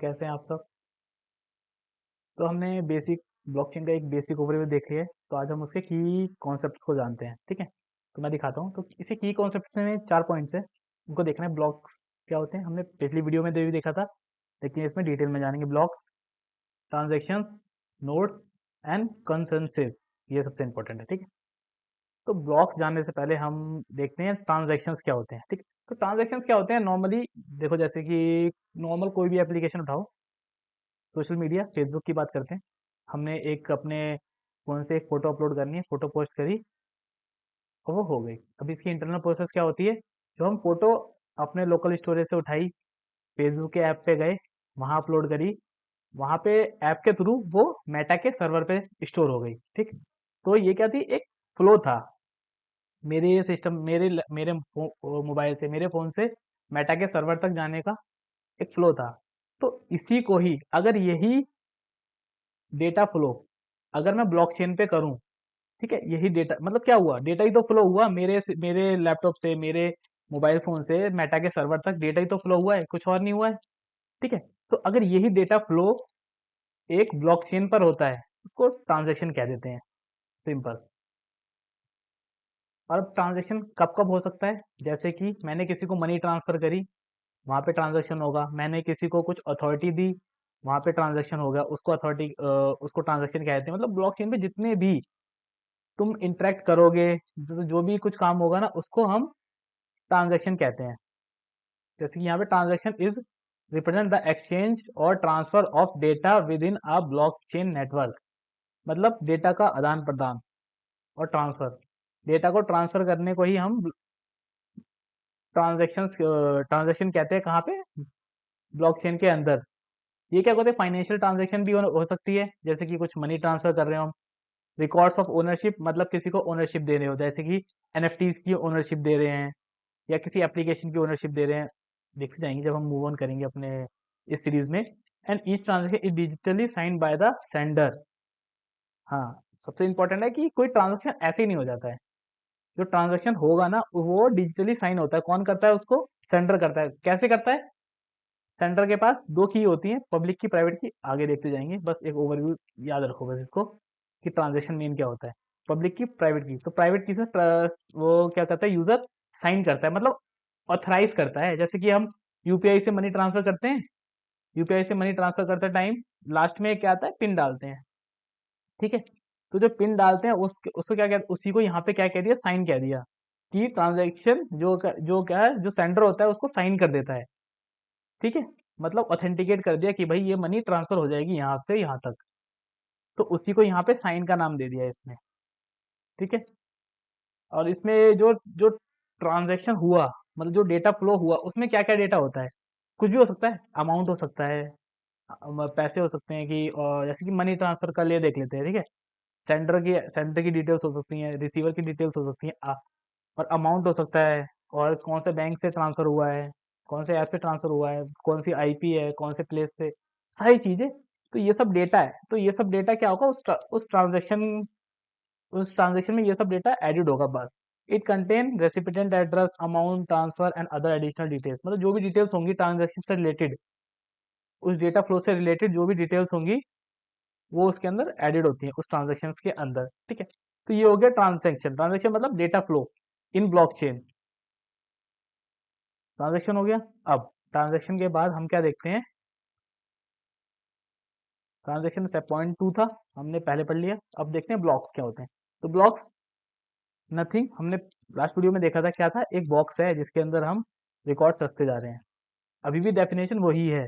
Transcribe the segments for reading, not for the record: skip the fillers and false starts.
कैसे हैं आप सब। तो हमने बेसिक ब्लॉकचेन का एक बेसिक ओवरव्यू देख लिया है। तो आज हम उसके की कॉन्सेप्ट्स को जानते हैं। ठीक है, तो मैं दिखाता हूँ। तो इसे की कॉन्सेप्ट्स में 4 पॉइंट्स है, उनको देखना है। ब्लॉक्स क्या होते हैं हमने पिछली वीडियो में भी देखा था, लेकिन इसमें डिटेल में जानेंगे। Blocks, transactions, nodes and consensus, ये सबसे इंपॉर्टेंट है। ठीक है, तो ब्लॉक्स जानने से पहले हम देखते हैं ट्रांजेक्शन्स क्या होते हैं। ठीक है, तो ट्रांजेक्शन्स क्या होते हैं नॉर्मली। देखो, जैसे कि नॉर्मल कोई भी एप्लीकेशन उठाओ, सोशल मीडिया, फेसबुक की बात करते हैं। हमने एक अपने फ़ोन से एक फ़ोटो अपलोड करनी है, फ़ोटो पोस्ट करी और वो हो गई। अब इसकी इंटरनल प्रोसेस क्या होती है। जो हम फ़ोटो अपने लोकल स्टोरेज से उठाई, फेसबुक के ऐप पे गए, वहाँ अपलोड करी, वहाँ पे ऐप के थ्रू वो मेटा के सर्वर पे स्टोर हो गई। ठीक, तो ये क्या थी, एक फ्लो था। मेरे सिस्टम मेरे मोबाइल से, मेरे फ़ोन से मेटा के सर्वर तक जाने का एक फ्लो था। तो इसी को ही, अगर यही डेटा फ्लो अगर मैं ब्लॉकचेन पे करूं, ठीक है, यही डेटा मतलब क्या हुआ, डेटा ही तो फ्लो हुआ मेरे लैपटॉप से, मेरे मोबाइल फोन से मेटा के सर्वर तक डेटा ही तो फ्लो हुआ है, कुछ और नहीं हुआ है। ठीक है, तो अगर यही डेटा फ्लो एक ब्लॉकचेन पर होता है, उसको ट्रांजैक्शन कह देते हैं, सिंपल। और अब ट्रांजैक्शन कब कब हो सकता है, जैसे कि मैंने किसी को मनी ट्रांसफर करी, वहां पे ट्रांजैक्शन होगा। मैंने किसी को कुछ अथॉरिटी दी, वहां पे ट्रांजैक्शन होगा, उसको अथॉरिटी, उसको ट्रांजैक्शन कहते हैं। मतलब ब्लॉकचेन पे जितने भी तुम इंटरेक्ट करोगे, जो भी कुछ काम होगा ना, उसको हम ट्रांजैक्शन कहते हैं। जैसे कि यहाँ पे transaction is represent the exchange और transfer of data within a blockchain network. मतलब डेटा का आदान प्रदान और ट्रांसफर, डेटा को ट्रांसफर करने को ही हम ट्रांजैक्शन ट्रांजैक्शन कहते हैं। कहाँ पे, ब्लॉकचेन के अंदर। ये क्या कहते हैं, फाइनेंशियल ट्रांजैक्शन भी हो सकती है, जैसे कि कुछ मनी ट्रांसफर कर रहे हो हम। रिकॉर्ड्स ऑफ ओनरशिप, मतलब किसी को ओनरशिप दे रहे हो, जैसे कि एनएफटीज की ओनरशिप दे रहे हैं, या किसी एप्लीकेशन की ओनरशिप दे रहे हैं। देखते जाएंगे जब हम मूव ऑन करेंगे अपने इस सीरीज में। And each transaction is digitally signed by the sender. हाँ, सबसे इंपॉर्टेंट है कि कोई ट्रांजेक्शन ऐसे ही नहीं हो जाता है। जो ट्रांजेक्शन होगा ना, वो डिजिटली साइन होता है। कौन करता है उसको, सेंडर करता है। कैसे करता है, सेंडर के पास दो की होती है, पब्लिक की, प्राइवेट की। आगे देखते जाएंगे, बस एक ओवरव्यू याद रखो बस इसको, कि ट्रांजेक्शन मेन क्या होता है। पब्लिक की, प्राइवेट की। तो प्राइवेट की से वो क्या करता है, यूजर साइन करता है, मतलब ऑथराइज करता है। जैसे कि हम यूपीआई से मनी ट्रांसफर करते हैं, यूपीआई से मनी ट्रांसफर करते टाइम लास्ट में क्या आता है, पिन डालते हैं। ठीक है, तो जो पिन डालते हैं उसको क्या कहते, उसी को यहाँ पे क्या कह दिया, साइन कह दिया। कि ट्रांजेक्शन जो क्या है, जो सेंडर होता है उसको साइन कर देता है। ठीक है, मतलब ऑथेंटिकेट कर दिया कि भाई ये मनी ट्रांसफर हो जाएगी यहाँ से यहाँ तक। तो उसी को यहाँ पे साइन का नाम दे दिया इसने। ठीक है, और इसमें जो जो ट्रांजैक्शन हुआ, मतलब जो डेटा फ्लो हुआ, उसमें क्या क्या डेटा होता है। कुछ भी हो सकता है, अमाउंट हो सकता है, पैसे हो सकते हैं, कि जैसे कि मनी ट्रांसफर का लिए देख लेते हैं। ठीक है, सेंडर की डिटेल्स हो सकती हैं, रिसीवर की डिटेल्स हो सकती हैं, और अमाउंट हो सकता है, और कौन से बैंक से ट्रांसफर हुआ है, कौन से ऐप से ट्रांसफर हुआ है, कौन सी आईपी है, कौन से प्लेस से, सारी चीजें। तो ये सब डेटा है। तो ये सब डेटा क्या होगा, उस ट्रांजेक्शन में ये सब डेटा एडिड होगा बस। It contain recipient address, amount, transfer and other additional details. मतलब जो भी डिटेल्स होंगी ट्रांजेक्शन से रिलेटेड, उस डेटा फ्लो से रिलेटेड जो भी डिटेल्स होंगी, वो उसके अंदर एडिड होती है, उस ट्रांजेक्शन के अंदर। ठीक है, तो ये हो गया ट्रांजेक्शन। ट्रांजेक्शन मतलब data flow in blockchain. Transaction हो गया। अब ट्रांजेक्शन के बाद हम क्या देखते हैं, ट्रांजेक्शन से पॉइंट 2 था, हमने पहले पढ़ लिया। अब देखते हैं ब्लॉक्स क्या होते हैं। तो ब्लॉक्स नथिंग, हमने लास्ट वीडियो में देखा था क्या था, एक बॉक्स है जिसके अंदर हम रिकॉर्ड्स रखते जा रहे हैं। अभी भी डेफिनेशन वही है।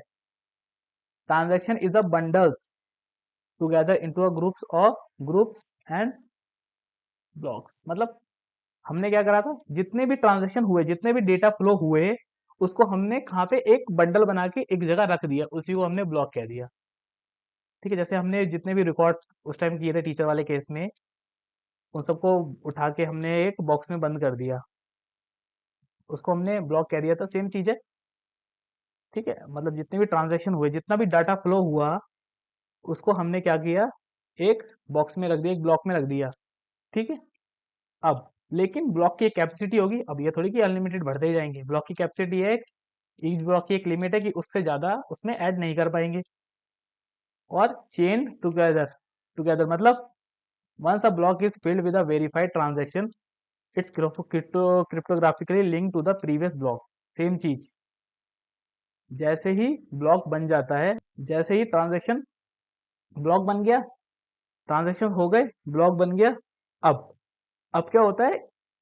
Transaction is the bundles together into a groups and blocks. मतलब हमने क्या करा था, जितने भी ट्रांजेक्शन हुए, जितने भी डेटा फ्लो हुए, उसको हमने कहाँ पे एक बंडल बना के एक जगह रख दिया, उसी को हमने ब्लॉक कह दिया। ठीक है, जैसे हमने जितने भी रिकॉर्ड्स उस टाइम किए थे टीचर वाले केस में, उन सबको उठा के हमने एक बॉक्स में बंद कर दिया, उसको हमने ब्लॉक कह दिया था। सेम चीज है। ठीक है, मतलब जितने भी ट्रांजैक्शन हुए, जितना भी डाटा फ्लो हुआ, उसको हमने क्या किया, एक बॉक्स में रख दिया, एक ब्लॉक में रख दिया। ठीक है, अब लेकिन ब्लॉक की एक कैपेसिटी होगी। अब ये थोड़ी कि अनलिमिटेड बढ़ते ही जाएंगे। ब्लॉक की कैपेसिटी है ईच ब्लॉक की एक लिमिट है कि उससे ज़्यादा उसमें ऐड नहीं कर पाएंगे। और चेन टुगेदर, टुगेदर मतलब once a block is filled with a verified transaction it's cryptographically link to the previous block. Same चीज, जैसे ही ब्लॉक बन जाता है, जैसे ही ट्रांजेक्शन ब्लॉक बन गया, ट्रांजेक्शन हो गए, ब्लॉक बन गया, अब अब क्या होता है,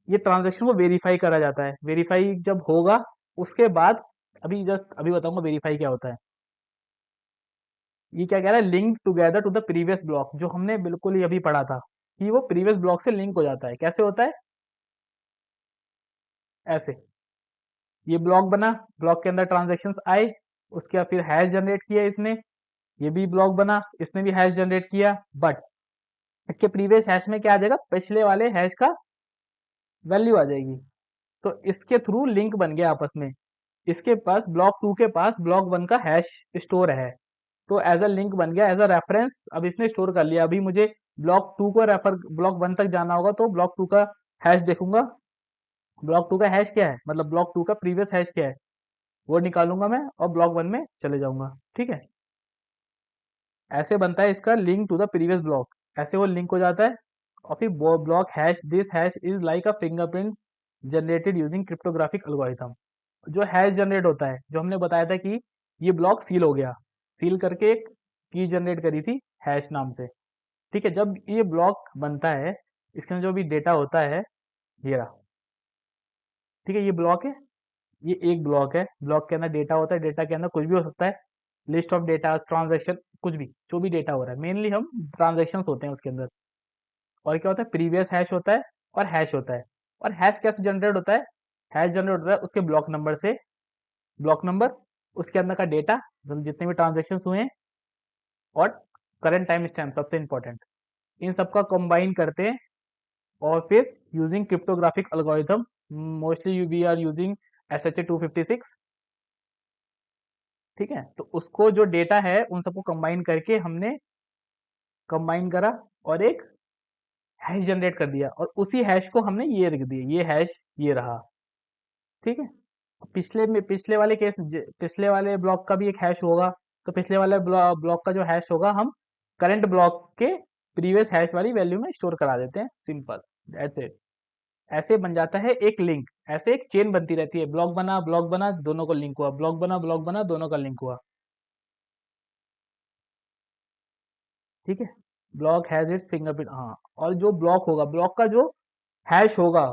ये ट्रांजेक्शन को वेरीफाई करा जाता है। वेरीफाई जब होगा उसके बाद, अभी बताऊंगा वेरीफाई क्या होता है। ये क्या कह रहा है, link together to the previous block, जो हमने बिल्कुल ही अभी पढ़ा था कि वो प्रीवियस ब्लॉक से लिंक हो जाता है। कैसे होता है, ऐसे, ये ब्लॉक बना, ब्लॉक के अंदर ट्रांजेक्शन्स आए, उसके बाद फिर हैश जनरेट किया इसने, ये भी ब्लॉक बना, इसने भी हैश जनरेट किया, बट इसके प्रीवियस हैश में क्या आ जाएगा, पिछले वाले हैश का वैल्यू आ जाएगी। तो इसके थ्रू लिंक बन गया आपस में। इसके पास ब्लॉक टू के पास ब्लॉक वन का हैश स्टोर है, तो एज अ लिंक बन गया, एज अ रेफरेंस अब इसने स्टोर कर लिया। अभी मुझे ब्लॉक टू को रेफर, ब्लॉक वन तक जाना होगा तो ब्लॉक टू का हैश देखूंगा, ब्लॉक टू का हैश क्या है, मतलब ब्लॉक टू का प्रीवियस हैश क्या है, वो निकालूंगा मैं और ब्लॉक वन में चले जाऊंगा। ठीक है, ऐसे बनता है इसका link to the previous block, ऐसे वो लिंक हो जाता है। और फिर block hash, this hash is like a fingerprint generated using cryptographic algorithm. जो हैश जनरेट होता है, जो हमने बताया था कि ये ब्लॉक सील हो गया, सील करके एक की जनरेट करी थी हैश नाम से। ठीक है, जब ये ब्लॉक बनता है, इसके अंदर जो भी डेटा होता है, ये रहा। ठीक है, ये ब्लॉक है, ये एक ब्लॉक है, ब्लॉक के अंदर डेटा होता है, डेटा के अंदर कुछ भी हो सकता है, लिस्ट ऑफ डेटा, ट्रांजैक्शन, कुछ भी, जो भी डेटा हो रहा है, मेनली हम ट्रांजैक्शंस होते हैं उसके अंदर। और क्या होता है, प्रीवियस हैश होता है और हैश होता है। और हैश कैसे जनरेट होता है, हैश जनरेट होता है उसके ब्लॉक नंबर से, ब्लॉक नंबर, उसके अंदर का डेटा, जितने भी ट्रांजेक्शन हुए हैं, और करंट टाइम स्टैम्प सबसे इंपॉर्टेंट, इन सबका कंबाइन करते हैं। और फिर using cryptographic algorithm, mostly we are using SHA-256। ठीक है, तो उसको जो डेटा है उन सबको कंबाइन करके हमने कंबाइन करा और एक हैश जनरेट कर दिया, और उसी हैश को हमने ये लिख दिया, ये हैश ये रहा। ठीक है, पिछले वाले केस, पिछले वाले ब्लॉक का भी एक हैश होगा, तो पिछले वाले ब्लॉक का जो हैश होगा हम करंट ब्लॉक के प्रीवियस हैश वाली वैल्यू में स्टोर करा देते हैं, सिंपल, दैट्स इट। ऐसे बन जाता है एक लिंक, ऐसे एक चेन बनती रहती है, ब्लॉक बना, ब्लॉक बना, दोनों को लिंक हुआ, ब्लॉक बना, ब्लॉक बना, दोनों का लिंक हुआ। ठीक है, ब्लॉक हैज इट्स फिंगरप्रिंट, हाँ। और जो ब्लॉक होगा, ब्लॉक का जो हैश होगा,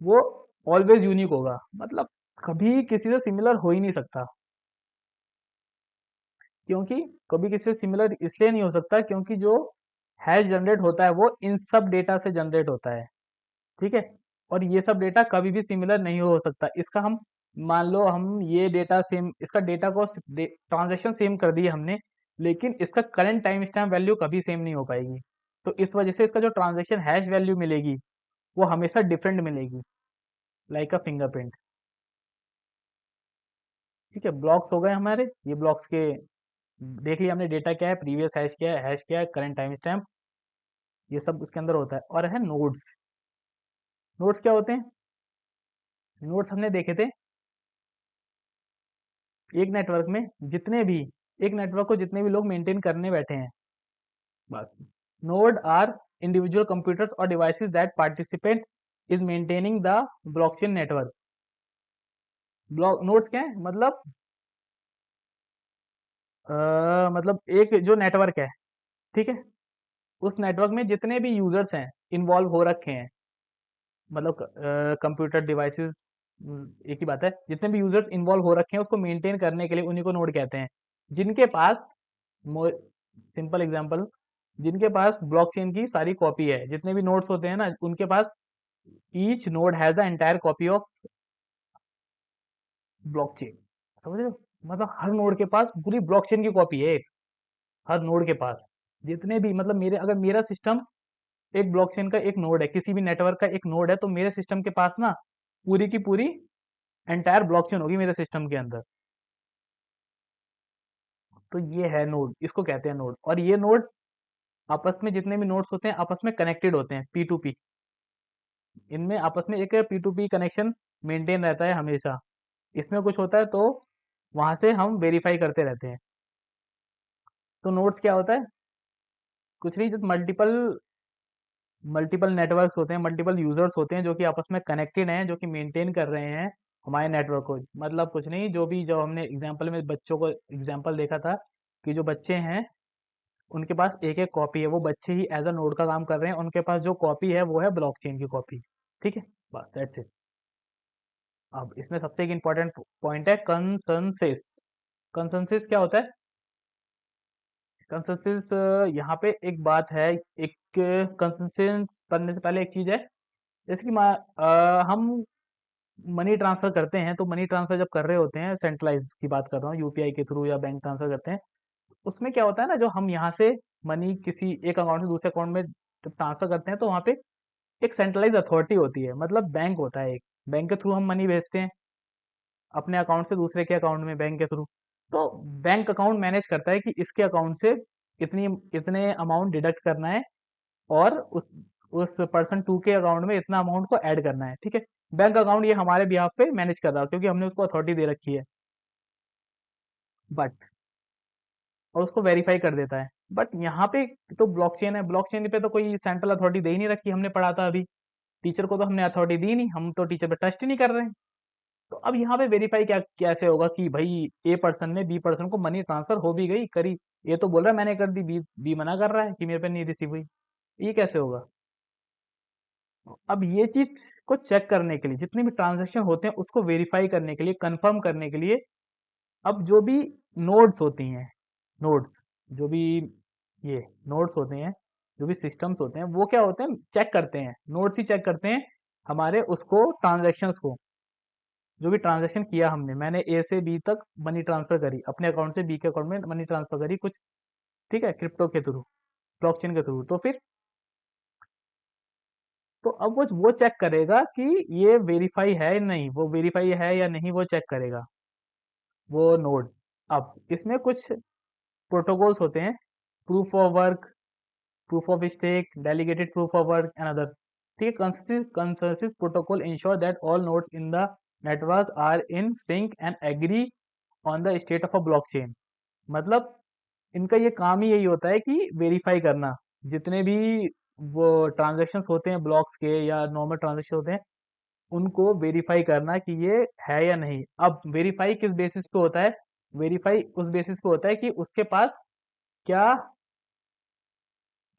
वो ऑलवेज यूनिक होगा, मतलब कभी किसी से सिमिलर हो ही नहीं सकता। क्योंकि कभी किसी से सिमिलर इसलिए नहीं हो सकता क्योंकि जो हैश जनरेट होता है वो इन सब डेटा से जनरेट होता है। ठीक है, और ये सब डेटा कभी भी सिमिलर नहीं हो सकता। इसका हम, मान लो हम ये डेटा सेम, इसका डेटा को ट्रांजेक्शन सेम कर दिए हमने, लेकिन इसका करंट टाइम स्टैम्प वैल्यू कभी सेम नहीं हो पाएगी। तो इस वजह से इसका जो ट्रांजेक्शन हैश वैल्यू मिलेगी वो हमेशा डिफरेंट मिलेगी, लाइक अ फिंगरप्रिंट। ठीक है, ब्लॉक्स हो गए हमारे, ये ब्लॉक्स के देख लिया हमने, डेटा क्या है, प्रीवियस हैश क्या है, करंट टाइम स्टैम्प, ये सब उसके अंदर होता है। और है नोड्स। नोड्स क्या होते हैं, नोड्स हमने देखे थे, एक नेटवर्क में जितने भी, एक नेटवर्क को जितने भी लोग मेंटेन करने बैठे हैं, बस, नोड आर इंडिविजुअल कंप्यूटर्स और devices that participate is maintaining the blockchain network. Block nodes क्या है, मतलब एक जो नेटवर्क है, ठीक है, उस नेटवर्क में जितने भी यूजर्स हैं, इन्वॉल्व हो रखे हैं, मतलब कंप्यूटर डिवाइसेस, एक ही बात है, जितने भी यूजर्स इन्वॉल्व हो रखे हैं उसको मेंटेन करने के लिए, उन्हीं को नोड कहते हैं। जिनके पास, सिंपल एग्जांपल, जिनके पास ब्लॉकचेन की सारी कॉपी है, जितने भी नोड्स होते हैं ना उनके पास, each node has the entire copy of blockchain. समझ रहे हो, मतलब हर नोड के पास पूरी ब्लॉकचेन की कॉपी है, हर नोड के पास, जितने भी, मतलब मेरे, अगर मेरा सिस्टम एक ब्लॉकचेन का एक नोड है, किसी भी नेटवर्क का एक नोड है, तो मेरे सिस्टम के पास ना पूरी की पूरी एंटायर ब्लॉकचेन होगी मेरे सिस्टम के अंदर। तो ये है नोड, इसको कहते हैं नोड। और ये नोड आपस में, जितने भी नोड्स होते हैं आपस में कनेक्टेड होते हैं, P2P, इनमें आपस में एक P2P कनेक्शन मेंटेन रहता है हमेशा। इसमें कुछ होता है तो वहां से हम वेरीफाई करते रहते हैं। तो नोड्स क्या होता है? कुछ नहीं, जब मल्टीपल मल्टीपल नेटवर्क्स होते हैं, मल्टीपल यूजर्स होते हैं जो कि आपस में कनेक्टेड हैं, जो कि मेंटेन कर रहे हैं हमारे नेटवर्क को। मतलब कुछ नहीं, जो हमने एग्जांपल में बच्चों को एग्जांपल देखा था कि जो बच्चे हैं उनके पास एक एक कॉपी है, वो बच्चे ही एज अ नोड का काम कर रहे हैं, उनके पास जो कॉपी है वो है ब्लॉकचेन की कॉपी। ठीक है, बस दैट्स इट। अब इसमें सबसे एक इम्पॉर्टेंट पॉइंट है कंसेंसस। कंसेंसस क्या होता है? कंसेंसस, यहाँ पे एक बात है, एक कंसेंसस बनने से पहले एक चीज है। जैसे कि हम मनी ट्रांसफर करते हैं, तो मनी ट्रांसफर जब कर रहे होते हैं, सेंट्रलाइज की बात कर रहा हूँ, यूपीआई के थ्रू या बैंक ट्रांसफर करते हैं, उसमें क्या होता है ना, जो हम यहाँ से मनी किसी एक अकाउंट से दूसरे अकाउंट में जब ट्रांसफर करते हैं तो वहाँ पे एक सेंट्रलाइज अथॉरिटी होती है, मतलब बैंक होता है एक। बैंक के थ्रू हम मनी भेजते हैं अपने अकाउंट से दूसरे के अकाउंट में, बैंक के थ्रू। तो बैंक अकाउंट मैनेज करता है कि इसके अकाउंट से इतनी इतने अमाउंट डिडक्ट करना है, और उस पर्सन टू के अकाउंट में इतना अमाउंट को ऐड करना है। ठीक है, बैंक अकाउंट ये हमारे बिहाफ पे मैनेज कर रहा है क्योंकि हमने उसको अथॉरिटी दे रखी है। बट और उसको वेरीफाई कर देता है। बट यहाँ पे तो ब्लॉकचेन है, ब्लॉकचेन पे तो कोई सेंट्रल अथॉरिटी दे ही नहीं रखी, हमने पढ़ा था अभी। टीचर को तो हमने अथॉरिटी दी नहीं, हम तो टीचर पे ट्रस्ट ही नहीं कर रहे हैं। तो अब यहाँ पे वेरीफाई क्या कैसे होगा कि भाई ए पर्सन ने बी पर्सन को मनी ट्रांसफर हो भी गई, करी। ए तो बोल रहा है मैंने कर दी, बी बी मना कर रहा है कि मेरे पे नहीं रिसीव हुई। ये कैसे होगा? अब ये चीज को चेक करने के लिए, जितने भी ट्रांजेक्शन होते हैं उसको वेरीफाई करने के लिए, कंफर्म करने के लिए, अब जो भी नोड्स होती हैं, नोड्स, जो भी ये नोड्स होते हैं, जो भी सिस्टम्स होते हैं, वो क्या होते हैं, चेक करते हैं, नोड्स ही चेक करते हैं हमारे उसको, ट्रांजैक्शंस को। जो भी ट्रांजैक्शन किया हमने, मैंने ए से बी तक मनी ट्रांसफर करी, अपने अकाउंट से बी के अकाउंट में मनी ट्रांसफर करी कुछ, ठीक है, क्रिप्टो के थ्रू, ब्लॉकचेन के थ्रू। तो फिर तो अब वो चेक करेगा कि ये वेरीफाई है या नहीं, वो वेरीफाई है या नहीं, वो चेक करेगा वो नोड। अब इसमें कुछ प्रोटोकॉल्स होते हैं, proof of work, proof of stake, delegated proof of work, another. ठीक है, consensus protocol ensure that all nodes in the network are in sync and agree on the state of a blockchain. मतलब इनका ये काम ही यही होता है कि वेरीफाई करना, जितने भी वो ट्रांजेक्शन्स होते हैं ब्लॉक्स के या नॉर्मल ट्रांजेक्शन होते हैं, उनको वेरीफाई करना कि ये है या नहीं। अब वेरीफाई किस बेसिस पे होता है? वेरीफाई उस बेसिस पे होता है कि उसके पास क्या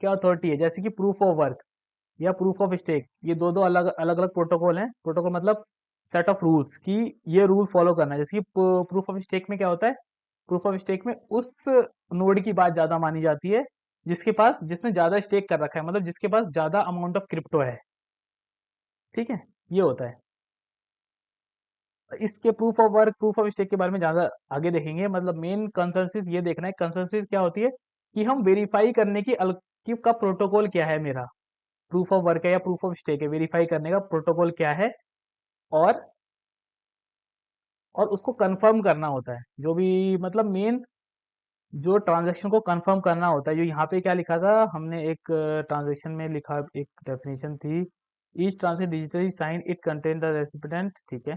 क्या अथॉरिटी है। जैसे कि प्रूफ ऑफ वर्क या प्रूफ ऑफ स्टेक, ये दो दो अलग अलग अलग प्रोटोकॉल हैं। प्रोटोकॉल मतलब सेट ऑफ रूल्स कि ये रूल फॉलो करना है। जैसे कि प्रूफ ऑफ स्टेक में क्या होता है? प्रूफ ऑफ स्टेक में उस नोड की बात ज्यादा मानी जाती है जिसने ज्यादा स्टेक कर रखा है, मतलब जिसके पास ज्यादा अमाउंट ऑफ क्रिप्टो है। ठीक है, ये होता है। इसके proof of work, proof of stake के बारे में ज्यादा आगे देखेंगे। मतलब मेन कंसेंसस ये देखना है, कंसेंसस क्या होती है कि हम वेरीफाई करने की का प्रोटोकॉल क्या है मेरा। प्रूफ ऑफ वर्क है या प्रूफ ऑफ स्टेक है, वेरीफाई करने का प्रोटोकॉल क्या है, और उसको कंफर्म करना होता है। जो भी मतलब मेन जो ट्रांजैक्शन को कंफर्म करना होता है। जो यहाँ पे क्या लिखा था हमने, एक ट्रांजैक्शन में लिखा, एक डेफिनेशन थी, each transaction digitally sign it contain the recipient. ठीक है,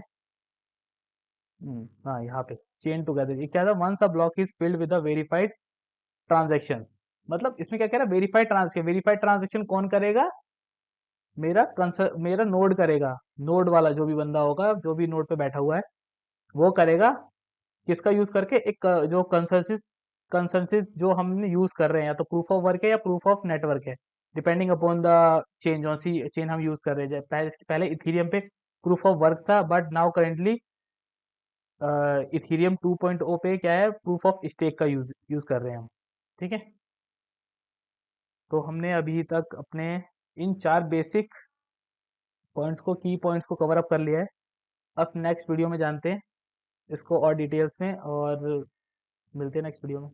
हाँ, यहाँ पे चेन टुगेदर ये क्या था, once a block is filled with the verified transactions. मतलब इसमें क्या कह रहा है, वेरीफाइड ट्रांजैक्शन। वेरीफाइड ट्रांजैक्शन कौन करेगा? मेरा नोड करेगा। नोड वाला जो भी बंदा होगा, जो भी नोड पे बैठा हुआ है, वो करेगा। किसका यूज करके? एक जो कंसेंसस कंसेंसस जो हमने यूज कर रहे हैं, या तो प्रूफ ऑफ वर्क है या प्रूफ ऑफ नेटवर्क है, डिपेंडिंग अपॉन द चेंज, जौन सी चेन हम यूज कर रहे हैं। पहले इथीरियम पे प्रूफ ऑफ वर्क था, बट नाउ करेंटली इथीरियम 2.0 पे क्या है, प्रूफ ऑफ स्टेक का यूज यूज कर रहे हैं हम। ठीक है, तो हमने अभी तक अपने इन चार बेसिक पॉइंट्स को, की पॉइंट्स को कवर अप कर लिया है। अब नेक्स्ट वीडियो में जानते हैं इसको और डिटेल्स में, और मिलते हैं नेक्स्ट वीडियो में।